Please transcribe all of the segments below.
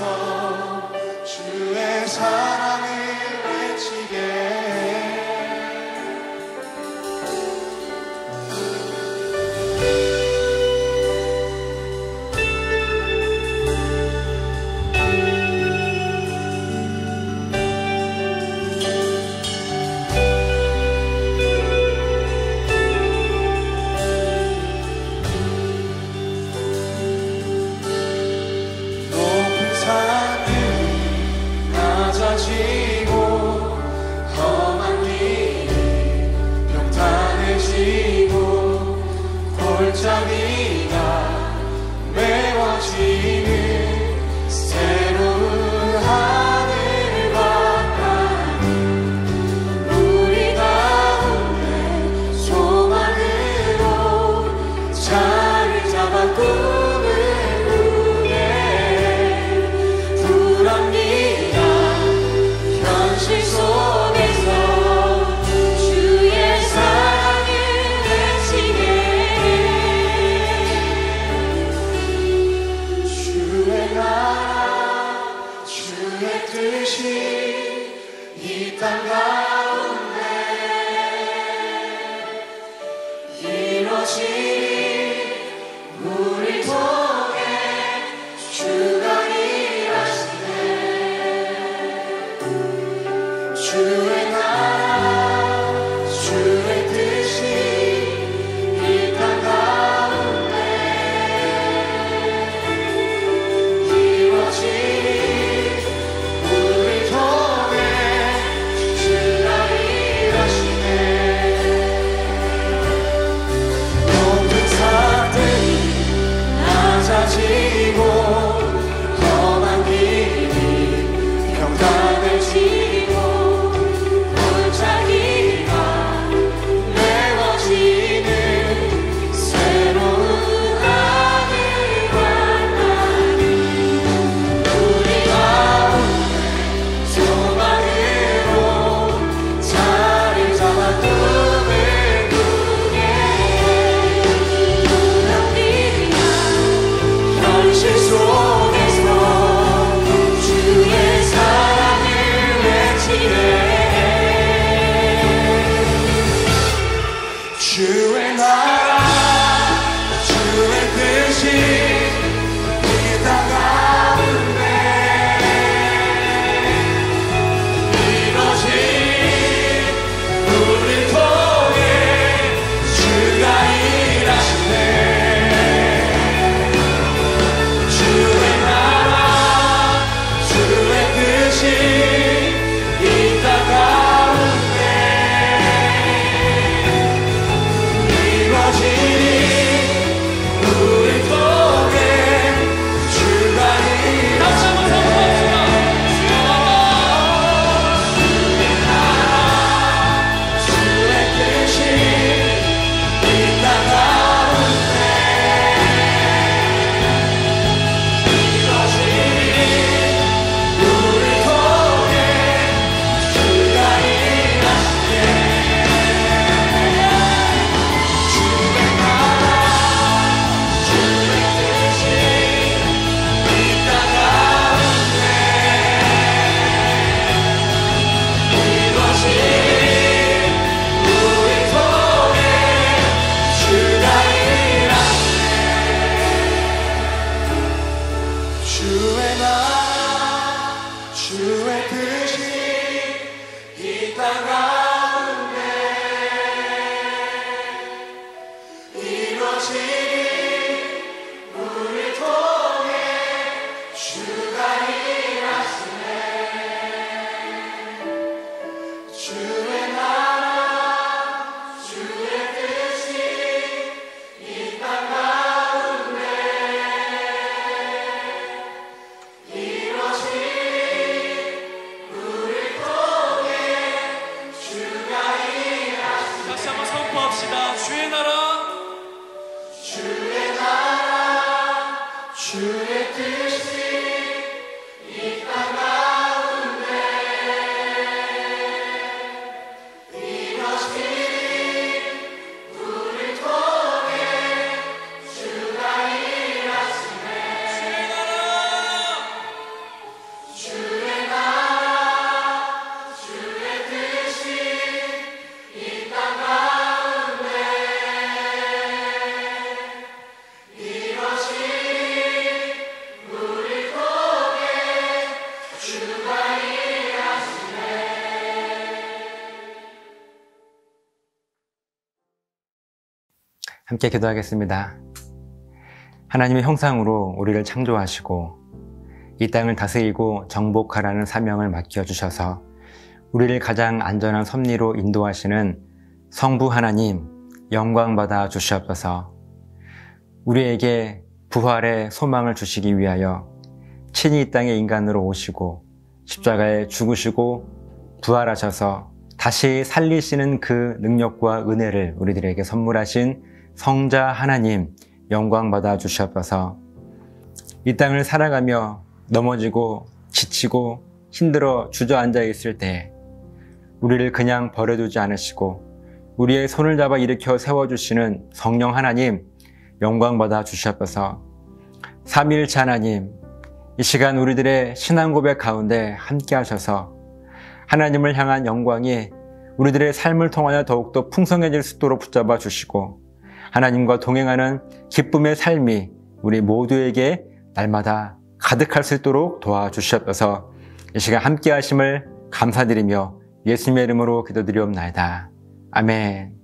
속에서 주의 사랑을 외치게 골짜기가 메워지는 새로운 하늘과 땅 우리 가운데 소망으로 자리 잡아 꿈을 꾸네 불합리한 현실 속에서 주의 사랑을 외치게 주의 뜻이 이 땅 가운데 이루어지니 우리 통해 주가 일하시네 주의 나라 주의 뜻이 이 땅 가운데 이루어지니 지고 험한 길이 평탄해지고 골짜기가 메워지는 새로운 하늘과 땅이 우리 가운데 소망으로 자리 잡아 꿈을 꾸게 불합리한 현실 속에서 주의 사랑을 외치네 주의 나라 주의 뜻이 이 땅 가운데 이루어진 우리 통해 주가 일하시네 주의 나라 주의 뜻이 이 땅 가운데 이루어지니 우리 통해 주가 일하시네 다시 한번 선포합시다 주의 나라 주의 뜻이 이 땅 가운데 주의 나라 주의 뜻이 이 땅 가운데 이루어지니 우리 통해 주가 일하시네 주의 나라 주의 뜻이 이 땅 가운데 다시 한번 선포합시다. 주의 나라 주의 나라 주의 뜻이 이 땅 가운데 함께 기도하겠습니다. 하나님의 형상으로 우리를 창조하시고 이 땅을 다스리고 정복하라는 사명을 맡겨주셔서 우리를 가장 안전한 섭리로 인도하시는 성부 하나님 영광받아 주시옵소서. 우리에게 부활의 소망을 주시기 위하여 친히 이 땅에 인간으로 오시고 십자가에 죽으시고 부활하셔서 다시 살리시는 그 능력과 은혜를 우리들에게 선물하신 성자 하나님 영광받아 주시옵소서. 이 땅을 살아가며 넘어지고 지치고 힘들어 주저앉아 있을 때 우리를 그냥 버려두지 않으시고 우리의 손을 잡아 일으켜 세워주시는 성령 하나님 영광받아 주시옵소서. 삼위일체 하나님, 이 시간 우리들의 신앙 고백 가운데 함께 하셔서 하나님을 향한 영광이 우리들의 삶을 통하여 더욱더 풍성해질 수 있도록 붙잡아 주시고 하나님과 동행하는 기쁨의 삶이 우리 모두에게 날마다 가득할 수 있도록 도와주시옵소서. 이 시간 함께 하심을 감사드리며 예수님의 이름으로 기도드리옵나이다. 아멘.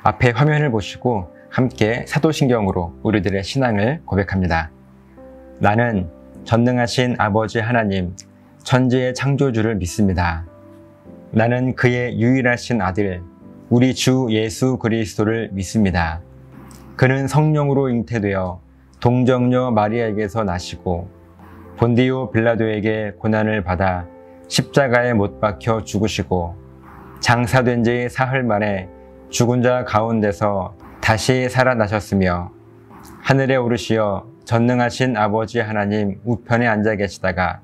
앞에 화면을 보시고 함께 사도신경으로 우리들의 신앙을 고백합니다. 나는 전능하신 아버지 하나님, 천지의 창조주를 믿습니다. 나는 그의 유일하신 아들, 우리 주 예수 그리스도를 믿습니다. 그는 성령으로 잉태되어 동정녀 마리아에게서 나시고 본디오 빌라도에게 고난을 받아 십자가에 못 박혀 죽으시고 장사된 지 사흘 만에 죽은 자 가운데서 다시 살아나셨으며 하늘에 오르시어 전능하신 아버지 하나님 우편에 앉아 계시다가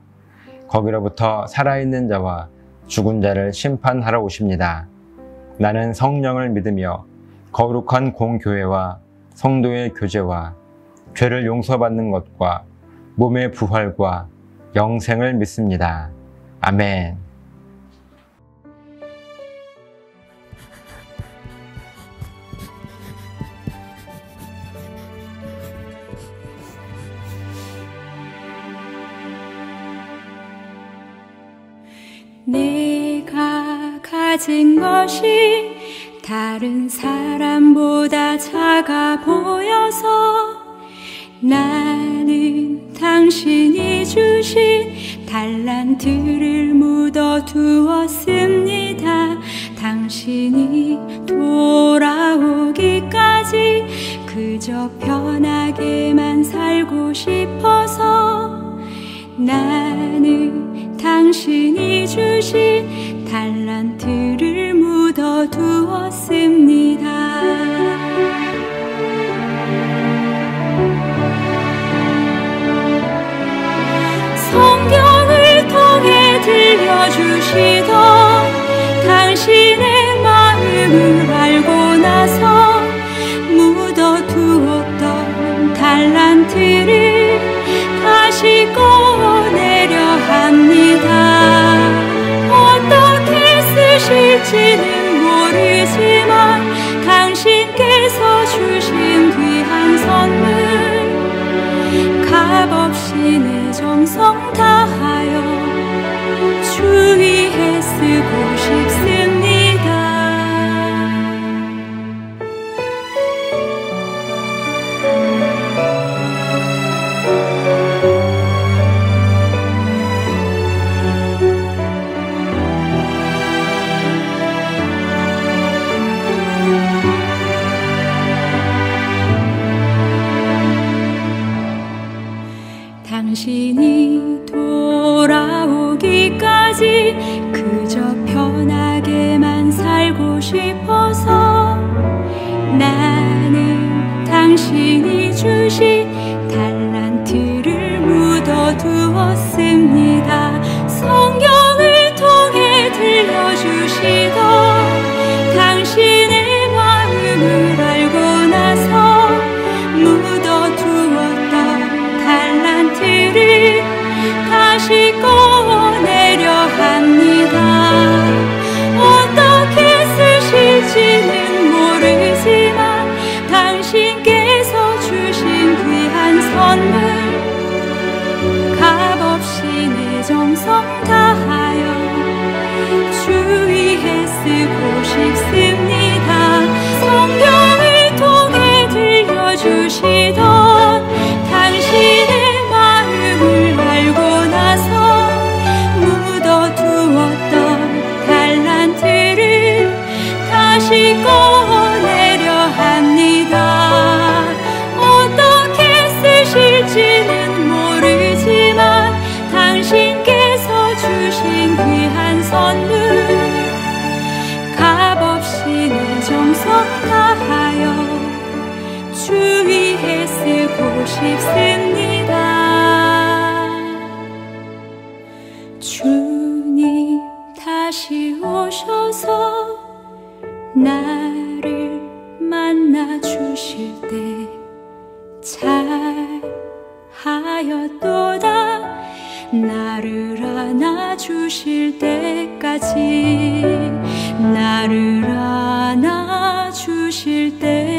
거기로부터 살아있는 자와 죽은 자를 심판하러 오십니다. 나는 성령을 믿으며 거룩한 공교회와 성도의 교제와 죄를 용서받는 것과 몸의 부활과 영생을 믿습니다. 아멘. 내가 가진 것이 다른 사람보다 작아 보여서 나는 당신이 주신 달란트를 묻어두었습니다. 당신이 돌아오기까지 그저 편하게만 살고 싶어서 나는 당신이 주신 달란트를 묻어두었습니다. 성경을 통해 들려주시던 당신의 마음을 알고 나서 묻어두었던 달란트를 다시 꺼내려 합니다. 어떻게 쓰실지는 모르지만 당신께서 주신 귀한 선물 값없이 내 정성 다하여 주위에 쓰고 싶습니다. 당신이 돌아오기까지 그저 편하게만 살고 싶어서 나는 당신이 주신 달란트를 묻어두었습니다. 성경을 통해 들려주시던 당신의 마음을 알고 나서 묻어두었던 달란트를 다시 꺼내려 합니다. 어떻게 쓰실지는 모르지만 당신께서 주신 귀한 선물 값없이 내 정성 다하여 주위에 쓰고 싶습니다. 성경을 통해 싶습니다. 주님 다시 오셔서 나를 만나 주실 때 잘하였도다. 나를 안아 주실 때까지, 나를 안아 주실 때까지.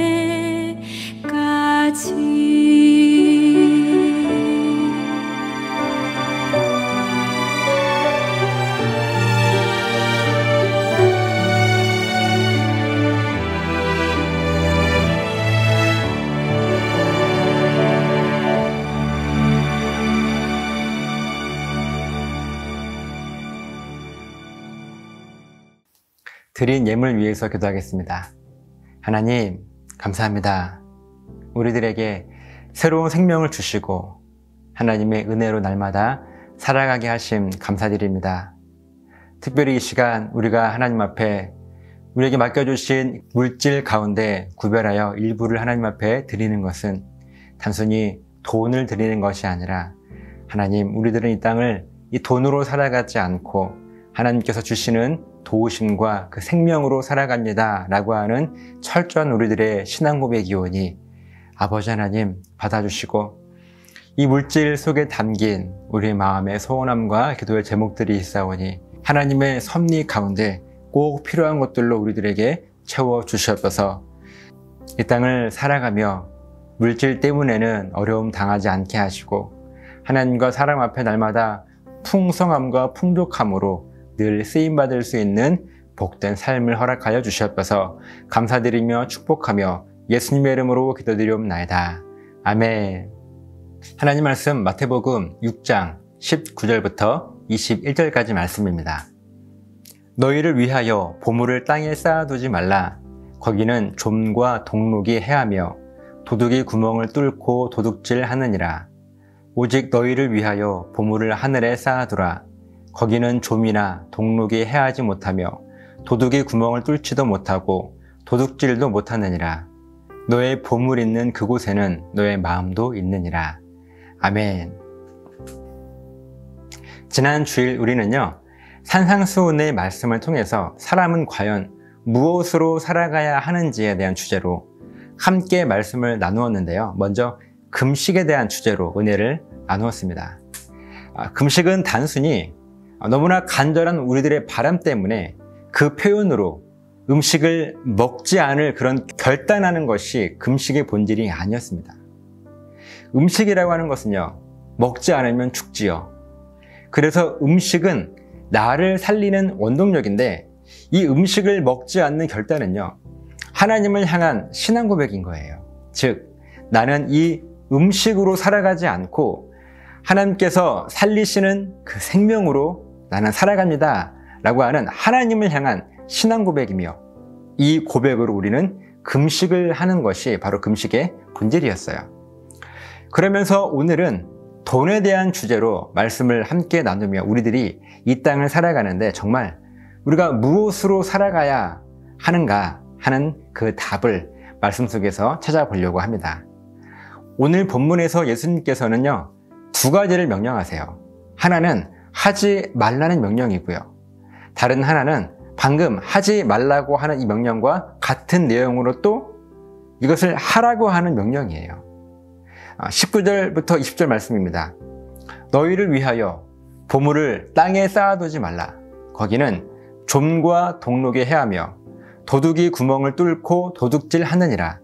드린 예물 위해서 기도하겠습니다. 하나님, 감사합니다. 우리들에게 새로운 생명을 주시고 하나님의 은혜로 날마다 살아가게 하심 감사드립니다. 특별히 이 시간 우리가 하나님 앞에 우리에게 맡겨주신 물질 가운데 구별하여 일부를 하나님 앞에 드리는 것은 단순히 돈을 드리는 것이 아니라, 하나님, 우리들은 이 땅을 이 돈으로 살아가지 않고 하나님께서 주시는 도우심과 그 생명으로 살아갑니다 라고 하는 철저한 우리들의 신앙 고백이오니 아버지 하나님 받아주시고, 이 물질 속에 담긴 우리의 마음의 소원함과 기도의 제목들이 있사오니 하나님의 섭리 가운데 꼭 필요한 것들로 우리들에게 채워주시옵소서. 이 땅을 살아가며 물질 때문에는 어려움 당하지 않게 하시고, 하나님과 사람 앞에 날마다 풍성함과 풍족함으로 늘 쓰임받을 수 있는 복된 삶을 허락하여 주시옵소서. 감사드리며 축복하며 예수님의 이름으로 기도드리옵나이다. 아멘. 하나님 말씀 마태복음 6장 19절부터 21절까지 말씀입니다. 너희를 위하여 보물을 땅에 쌓아두지 말라. 거기는 좀과 동록이 해하며 도둑이 구멍을 뚫고 도둑질하느니라. 오직 너희를 위하여 보물을 하늘에 쌓아두라. 거기는 좀이나 동록이 해하지 못하며 도둑이 구멍을 뚫지도 못하고 도둑질도 못하느니라. 너의 보물 있는 그곳에는 너의 마음도 있느니라. 아멘. 지난 주일 우리는요, 산상수훈의 말씀을 통해서 사람은 과연 무엇으로 살아가야 하는지에 대한 주제로 함께 말씀을 나누었는데요. 먼저 금식에 대한 주제로 은혜를 나누었습니다. 금식은 단순히 너무나 간절한 우리들의 바람 때문에 그 표현으로 음식을 먹지 않을 그런 결단하는 것이 금식의 본질이 아니었습니다. 음식이라고 하는 것은요, 먹지 않으면 죽지요. 그래서 음식은 나를 살리는 원동력인데, 이 음식을 먹지 않는 결단은요, 하나님을 향한 신앙 고백인 거예요. 즉, 나는 이 음식으로 살아가지 않고 하나님께서 살리시는 그 생명으로 나는 살아갑니다 라고 하는 하나님을 향한 신앙 고백이며, 이 고백으로 우리는 금식을 하는 것이 바로 금식의 본질이었어요. 그러면서 오늘은 돈에 대한 주제로 말씀을 함께 나누며 우리들이 이 땅을 살아가는데 정말 우리가 무엇으로 살아가야 하는가 하는 그 답을 말씀 속에서 찾아보려고 합니다. 오늘 본문에서 예수님께서는요, 두 가지를 명령하세요. 하나는 하지 말라는 명령이고요. 다른 하나는 방금 하지 말라고 하는 이 명령과 같은 내용으로 또 이것을 하라고 하는 명령이에요. 19절부터 20절 말씀입니다. 너희를 위하여 보물을 땅에 쌓아두지 말라. 거기는 좀과 동록이 해하며 도둑이 구멍을 뚫고 도둑질하느니라.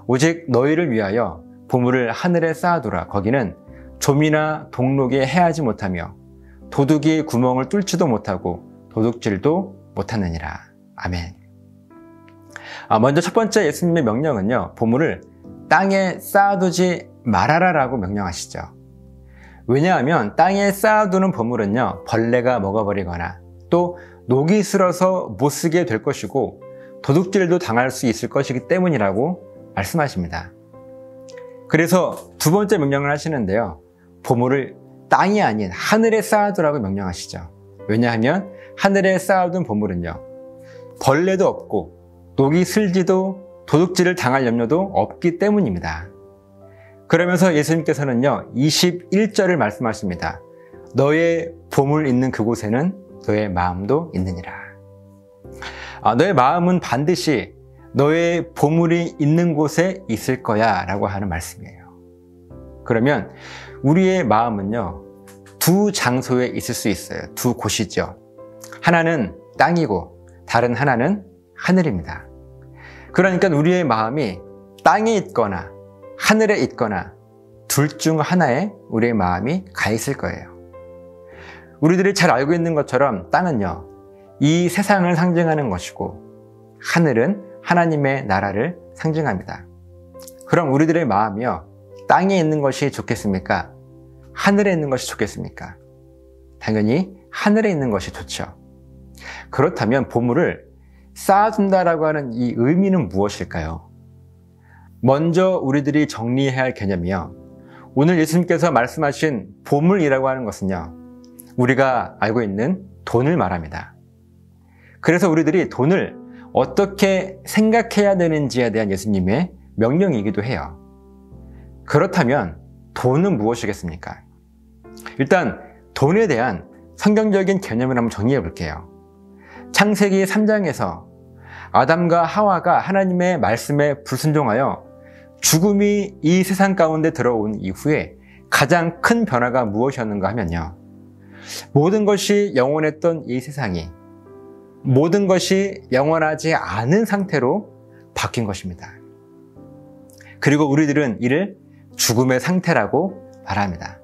오직 너희를 위하여 보물을 하늘에 쌓아두라. 거기는 좀이나 동록이 해하지 못하며 도둑이 구멍을 뚫지도 못하고 도둑질도 못하느니라. 아멘. 먼저 첫 번째 예수님의 명령은요, 보물을 땅에 쌓아두지 말아라 라고 명령하시죠. 왜냐하면 땅에 쌓아두는 보물은요, 벌레가 먹어버리거나 또 녹이 슬어서 못 쓰게 될 것이고 도둑질도 당할 수 있을 것이기 때문이라고 말씀하십니다. 그래서 두 번째 명령을 하시는데요, 보물을 땅이 아닌 하늘에 쌓아두라고 명령하시죠. 왜냐하면 하늘에 쌓아둔 보물은요, 벌레도 없고 녹이 슬지도 도둑질을 당할 염려도 없기 때문입니다. 그러면서 예수님께서는요, 21절을 말씀하십니다. 너의 보물 있는 그곳에는 너의 마음도 있느니라. 너의 마음은 반드시 너의 보물이 있는 곳에 있을 거야 라고 하는 말씀이에요. 그러면 우리의 마음은요, 두 장소에 있을 수 있어요. 두 곳이죠. 하나는 땅이고 다른 하나는 하늘입니다. 그러니까 우리의 마음이 땅에 있거나 하늘에 있거나 둘 중 하나에 우리의 마음이 가 있을 거예요. 우리들이 잘 알고 있는 것처럼 땅은요, 이 세상을 상징하는 것이고 하늘은 하나님의 나라를 상징합니다. 그럼 우리들의 마음이요, 땅에 있는 것이 좋겠습니까? 하늘에 있는 것이 좋겠습니까? 당연히 하늘에 있는 것이 좋죠. 그렇다면 보물을 쌓아둔다라고 하는 이 의미는 무엇일까요? 먼저 우리들이 정리해야 할 개념이요, 오늘 예수님께서 말씀하신 보물이라고 하는 것은요, 우리가 알고 있는 돈을 말합니다. 그래서 우리들이 돈을 어떻게 생각해야 되는지에 대한 예수님의 명령이기도 해요. 그렇다면 돈은 무엇이겠습니까? 일단 돈에 대한 성경적인 개념을 한번 정리해 볼게요. 창세기 3장에서 아담과 하와가 하나님의 말씀에 불순종하여 죽음이 이 세상 가운데 들어온 이후에 가장 큰 변화가 무엇이었는가 하면요, 모든 것이 영원했던 이 세상이 모든 것이 영원하지 않은 상태로 바뀐 것입니다. 그리고 우리들은 이를 죽음의 상태라고 말합니다.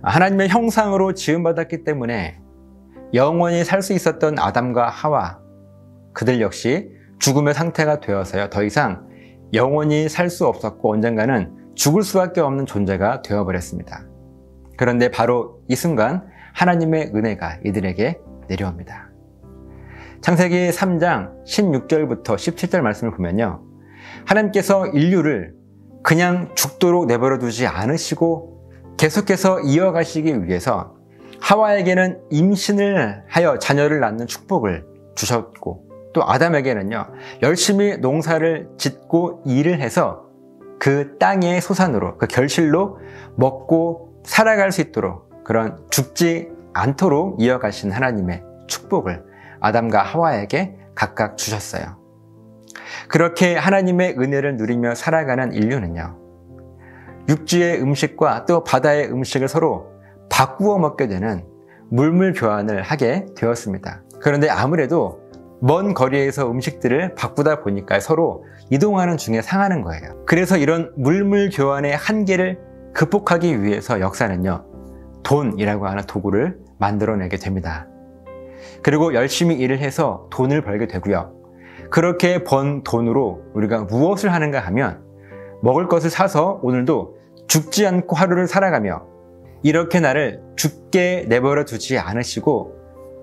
하나님의 형상으로 지음받았기 때문에 영원히 살 수 있었던 아담과 하와, 그들 역시 죽음의 상태가 되어서요, 더 이상 영원히 살 수 없었고 언젠가는 죽을 수밖에 없는 존재가 되어버렸습니다. 그런데 바로 이 순간 하나님의 은혜가 이들에게 내려옵니다. 창세기 3장 16절부터 17절 말씀을 보면요, 하나님께서 인류를 그냥 죽도록 내버려 두지 않으시고 계속해서 이어가시기 위해서 하와에게는 임신을 하여 자녀를 낳는 축복을 주셨고, 또 아담에게는요, 열심히 농사를 짓고 일을 해서 그 땅의 소산으로, 그 결실로 먹고 살아갈 수 있도록, 그런 죽지 않도록 이어가신 하나님의 축복을 아담과 하와에게 각각 주셨어요. 그렇게 하나님의 은혜를 누리며 살아가는 인류는요, 육지의 음식과 또 바다의 음식을 서로 바꾸어 먹게 되는 물물 교환을 하게 되었습니다. 그런데 아무래도 먼 거리에서 음식들을 바꾸다 보니까 서로 이동하는 중에 상하는 거예요. 그래서 이런 물물 교환의 한계를 극복하기 위해서 역사는요, 돈이라고 하는 도구를 만들어내게 됩니다. 그리고 열심히 일을 해서 돈을 벌게 되고요. 그렇게 번 돈으로 우리가 무엇을 하는가 하면 먹을 것을 사서 오늘도 죽지 않고 하루를 살아가며, 이렇게 나를 죽게 내버려 두지 않으시고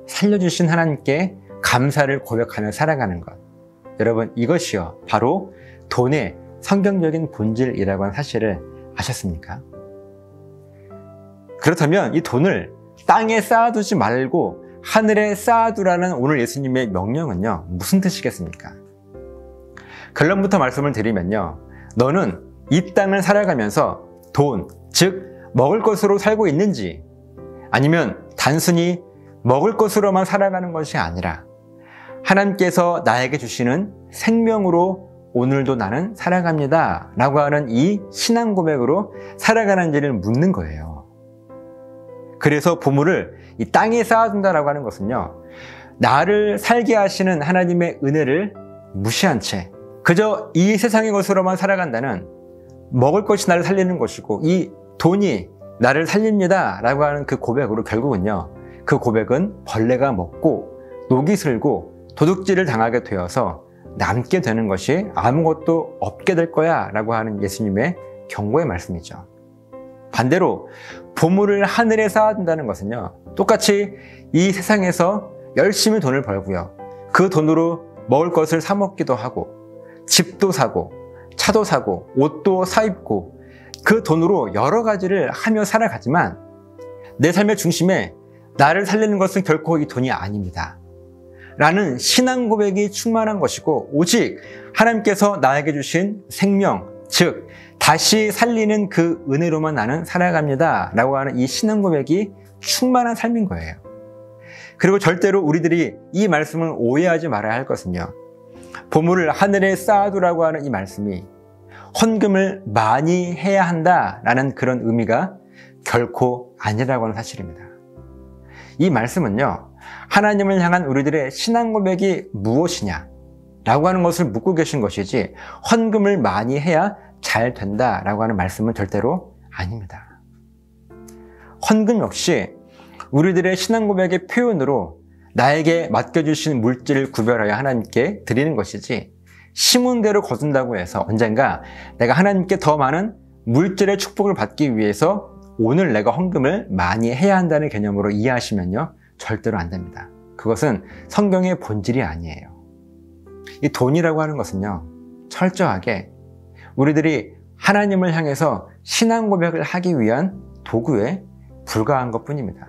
살려주신 하나님께 감사를 고백하며 살아가는 것. 여러분, 이것이요, 바로 돈의 성경적인 본질이라고 하는 사실을 아셨습니까? 그렇다면 이 돈을 땅에 쌓아두지 말고 하늘에 쌓아두라는 오늘 예수님의 명령은요, 무슨 뜻이겠습니까? 결론부터 말씀을 드리면요, 너는 이 땅을 살아가면서 돈, 즉 먹을 것으로 살고 있는지, 아니면 단순히 먹을 것으로만 살아가는 것이 아니라 하나님께서 나에게 주시는 생명으로 오늘도 나는 살아갑니다 라고 하는 이 신앙 고백으로 살아가는지를 묻는 거예요. 그래서 보물을 이 땅에 쌓아둔다라고 하는 것은요, 나를 살게 하시는 하나님의 은혜를 무시한 채 그저 이 세상의 것으로만 살아간다는, 먹을 것이 나를 살리는 것이고 이 돈이 나를 살립니다 라고 하는 그 고백으로 결국은요, 그 고백은 벌레가 먹고 녹이 슬고 도둑질을 당하게 되어서 남게 되는 것이 아무것도 없게 될 거야 라고 하는 예수님의 경고의 말씀이죠. 반대로 보물을 하늘에 쌓아둔다는 것은요, 똑같이 이 세상에서 열심히 돈을 벌고요, 그 돈으로 먹을 것을 사 먹기도 하고 집도 사고 차도 사고 옷도 사 입고 그 돈으로 여러 가지를 하며 살아가지만 내 삶의 중심에 나를 살리는 것은 결코 이 돈이 아닙니다 라는 신앙 고백이 충만한 것이고, 오직 하나님께서 나에게 주신 생명, 즉 다시 살리는 그 은혜로만 나는 살아갑니다 라고 하는 이 신앙 고백이 충만한 삶인 거예요. 그리고 절대로 우리들이 이 말씀을 오해하지 말아야 할 것은요, 보물을 하늘에 쌓아두라고 하는 이 말씀이 헌금을 많이 해야 한다라는 그런 의미가 결코 아니라고 하는 사실입니다. 이 말씀은요, 하나님을 향한 우리들의 신앙 고백이 무엇이냐 라고 하는 것을 묻고 계신 것이지, 헌금을 많이 해야 잘 된다라고 하는 말씀은 절대로 아닙니다. 헌금 역시 우리들의 신앙 고백의 표현으로 나에게 맡겨주신 물질을 구별하여 하나님께 드리는 것이지, 심은 대로 거둔다고 해서 언젠가 내가 하나님께 더 많은 물질의 축복을 받기 위해서 오늘 내가 헌금을 많이 해야 한다는 개념으로 이해하시면요, 절대로 안 됩니다. 그것은 성경의 본질이 아니에요. 이 돈이라고 하는 것은요, 철저하게 우리들이 하나님을 향해서 신앙 고백을 하기 위한 도구에 불과한 것뿐입니다.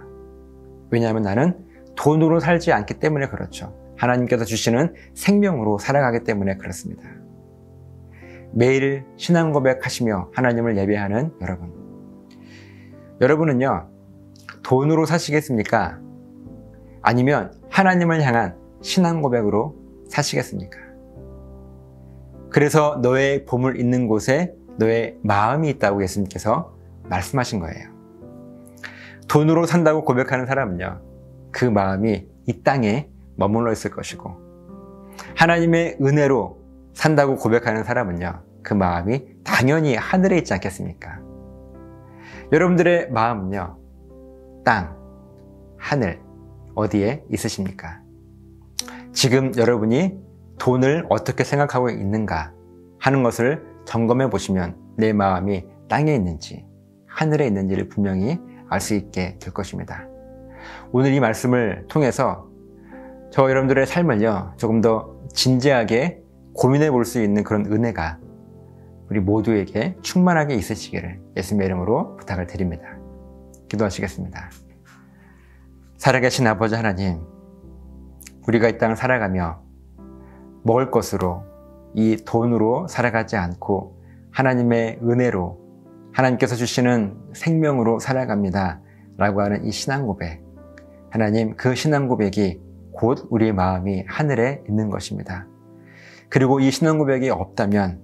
왜냐하면 나는 돈으로 살지 않기 때문에 그렇죠. 하나님께서 주시는 생명으로 살아가기 때문에 그렇습니다. 매일 신앙 고백하시며 하나님을 예배하는 여러분, 여러분은요, 돈으로 사시겠습니까? 아니면 하나님을 향한 신앙 고백으로 사시겠습니까? 그래서 너의 보물 있는 곳에 너의 마음이 있다고 예수님께서 말씀하신 거예요. 돈으로 산다고 고백하는 사람은요, 그 마음이 이 땅에 머물러 있을 것이고, 하나님의 은혜로 산다고 고백하는 사람은요, 그 마음이 당연히 하늘에 있지 않겠습니까? 여러분들의 마음은요, 땅, 하늘, 어디에 있으십니까? 지금 여러분이 돈을 어떻게 생각하고 있는가 하는 것을 점검해 보시면 내 마음이 땅에 있는지 하늘에 있는지를 분명히 알 수 있게 될 것입니다. 오늘 이 말씀을 통해서 저 여러분들의 삶을요, 조금 더 진지하게 고민해 볼 수 있는 그런 은혜가 우리 모두에게 충만하게 있으시기를 예수님의 이름으로 부탁을 드립니다. 기도하시겠습니다. 살아계신 아버지 하나님, 우리가 이 땅을 살아가며 먹을 것으로, 이 돈으로 살아가지 않고 하나님의 은혜로, 하나님께서 주시는 생명으로 살아갑니다 라고 하는 이 신앙 고백, 하나님, 그 신앙 고백이 곧 우리의 마음이 하늘에 있는 것입니다. 그리고 이 신앙 고백이 없다면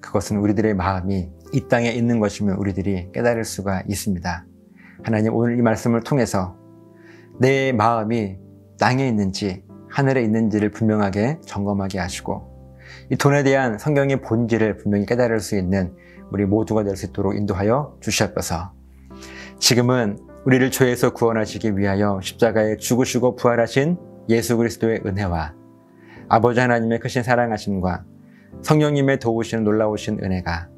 그것은 우리들의 마음이 이 땅에 있는 것임을 우리들이 깨달을 수가 있습니다. 하나님, 오늘 이 말씀을 통해서 내 마음이 땅에 있는지 하늘에 있는지를 분명하게 점검하게 하시고, 이 돈에 대한 성경의 본질을 분명히 깨달을 수 있는 우리 모두가 될 수 있도록 인도하여 주시옵소서. 지금은 우리를 죄에서 구원하시기 위하여 십자가에 죽으시고 부활하신 예수 그리스도의 은혜와 아버지 하나님의 크신 사랑하심과 성령님의 도우시는 놀라우신 은혜가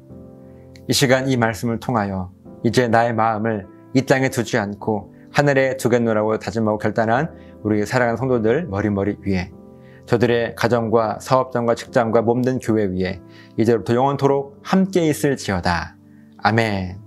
이 시간 이 말씀을 통하여 이제 나의 마음을 이 땅에 두지 않고 하늘에 두겠노라고 다짐하고 결단한 우리 사랑하는 성도들 머리머리 위에, 저들의 가정과 사업장과 직장과 몸된 교회 위에 이제부터 영원토록 함께 있을지어다. 아멘.